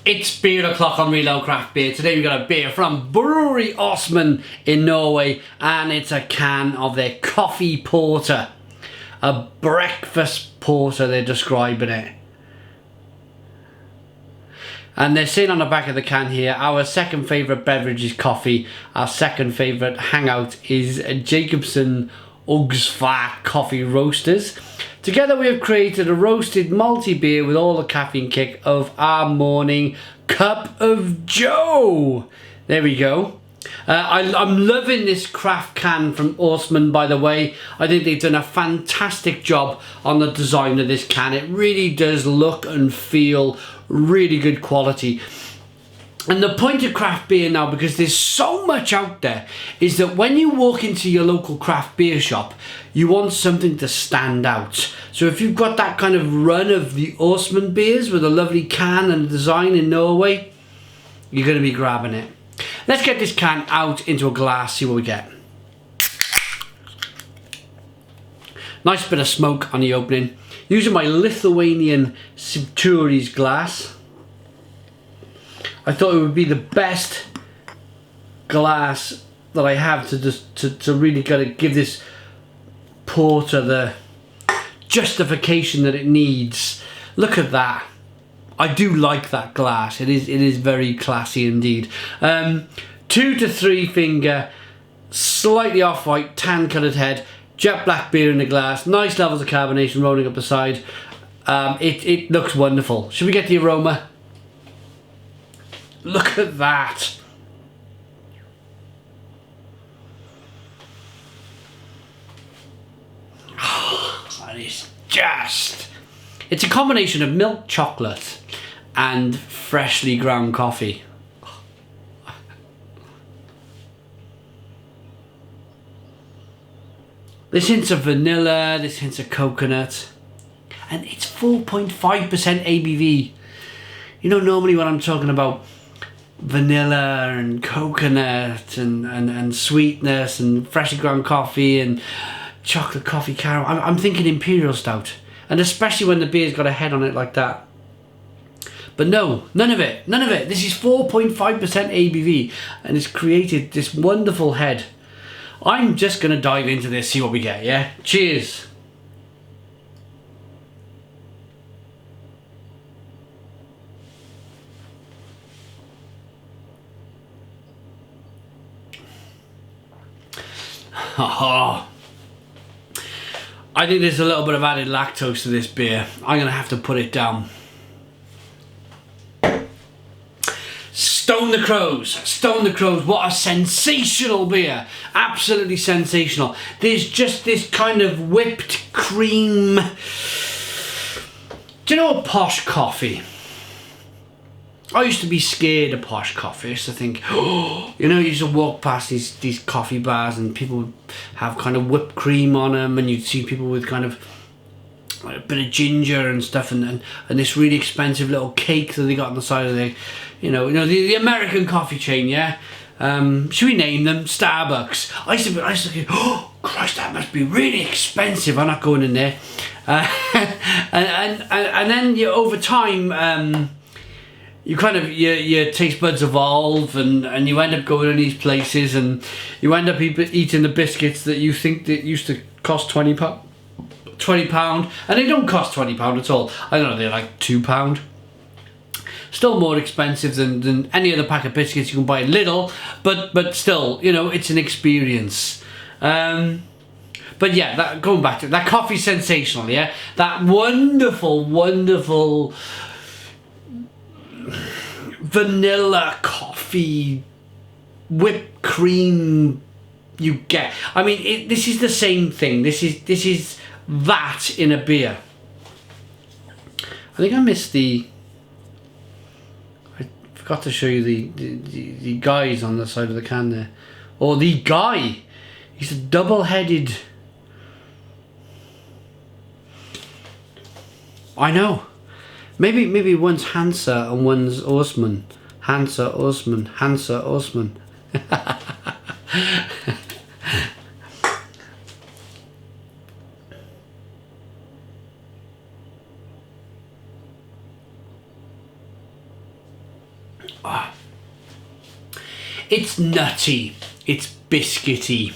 It's beer o'clock on Reload Craft Beer. Today we got a beer from Brewery Austmann in Norway, and it's a can of their coffee porter. A breakfast porter, they're describing it. And they're saying on the back of the can here, our second favourite beverage is coffee. Our second favourite hangout is Jacobsen Ugsva Coffee Roasters. Together we have created a roasted malty beer with all the caffeine kick of our morning cup of joe. There we go. I'm loving this craft can from Austmann, by the way. I think they've done a fantastic job on the design of this can. It really does look and feel really good quality. And the point of craft beer now, because there's so much out there, is that when you walk into your local craft beer shop, you want something to stand out. So if you've got that kind of run of the Austmann beers with a lovely can and design in Norway, you're going to be grabbing it. Let's get this can out into a glass, see what we get. Nice bit of smoke on the opening. Using my Lithuanian Sibturis glass. I thought it would be the best glass that I have to really kind of give this porter the justification that it needs. Look at that. I do like that glass. It is very classy indeed. 2 to 3 finger, slightly off-white, tan-coloured head, jet black beer in the glass, nice levels of carbonation rolling up the side. It looks wonderful. Should we get the aroma? Look at that. Oh, that is just... It's a combination of milk chocolate and freshly ground coffee. This hints of vanilla, this hints of coconut, and it's 4.5% ABV. You know, normally when I'm talking about vanilla and coconut and sweetness and freshly ground coffee and chocolate coffee caramel, I'm thinking imperial stout, and especially when the beer's got a head on it like that. But no, none of it. This is 4.5% ABV, and it's created this wonderful head. I'm just gonna dive into this, see what we get. Yeah, cheers. Oh, I think there's a little bit of added lactose to this beer. I'm gonna have to put it down. Stone the Crows, what a sensational beer. Absolutely sensational. There's just this kind of whipped cream. Do you know a posh coffee? I used to be scared of posh coffee. I used to think, oh, you know, you used to walk past these coffee bars and people would have kind of whipped cream on them, and you'd see people with kind of a bit of ginger and stuff, and this really expensive little cake that they got on the side of the, the American coffee chain, yeah? Should we name them? Starbucks. I used to think, oh, Christ, that must be really expensive. I'm not going in there. And then over time, your taste buds evolve, and you end up going to these places, and you end up eating the biscuits that you think that used to cost £20, and they don't cost £20 at all. I don't know, they're like £2. Still more expensive than any other pack of biscuits you can buy at Lidl, but still, it's an experience. But yeah, going back to that coffee's sensational, yeah? That wonderful vanilla coffee whipped cream you get. I mean, this is the same thing. This is that in a beer. I think I missed I forgot to show you the guys on the side of the can there. Or the guy. He's a double-headed. I know. Maybe one's Hansa and one's Austmann. Hansa, Austmann. It's nutty, it's biscuity,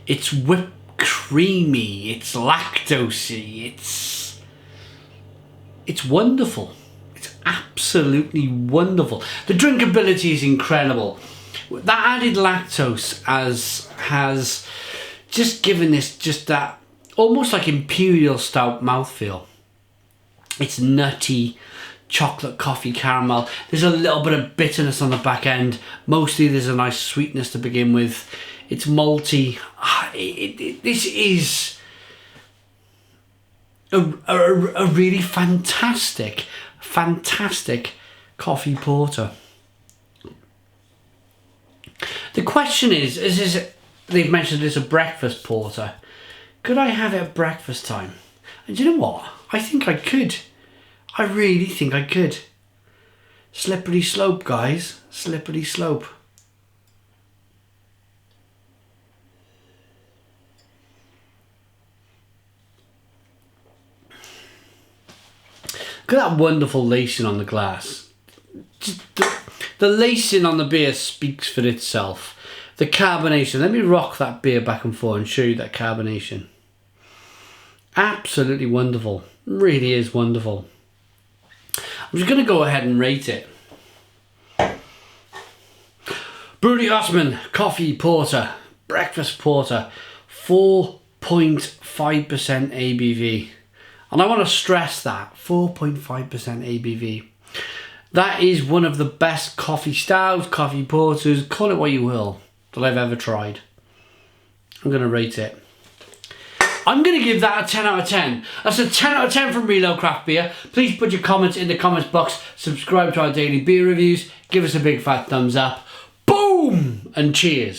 it's whipped creamy, it's lactosey, it's wonderful. It's absolutely wonderful. The drinkability is incredible. That added lactose has just given this just that almost like imperial stout mouthfeel. It's nutty, chocolate coffee caramel. There's a little bit of bitterness on the back end. Mostly there's a nice sweetness to begin with. It's malty. This is a really fantastic coffee porter. The question is they've mentioned it's a breakfast porter. Could I have it at breakfast time? And do you know what? I think I could. I really think I could. Slippery slope, guys. Slippery slope. Look at that wonderful lacing on the glass. Just the lacing on the beer speaks for itself. The carbonation. Let me rock that beer back and forth and show you that carbonation. Absolutely wonderful. Really is wonderful. I'm just going to go ahead and rate it. Brewery Austmann Coffee Porter, Breakfast Porter, 4.5% ABV. And I want to stress that, 4.5% ABV. That is one of the best coffee stouts, coffee porters, call it what you will, that I've ever tried. I'm going to rate it. I'm going to give that a 10 out of 10. That's a 10 out of 10 from Reload Craft Beer. Please put your comments in the comments box. Subscribe to our daily beer reviews. Give us a big fat thumbs up. Boom! And cheers.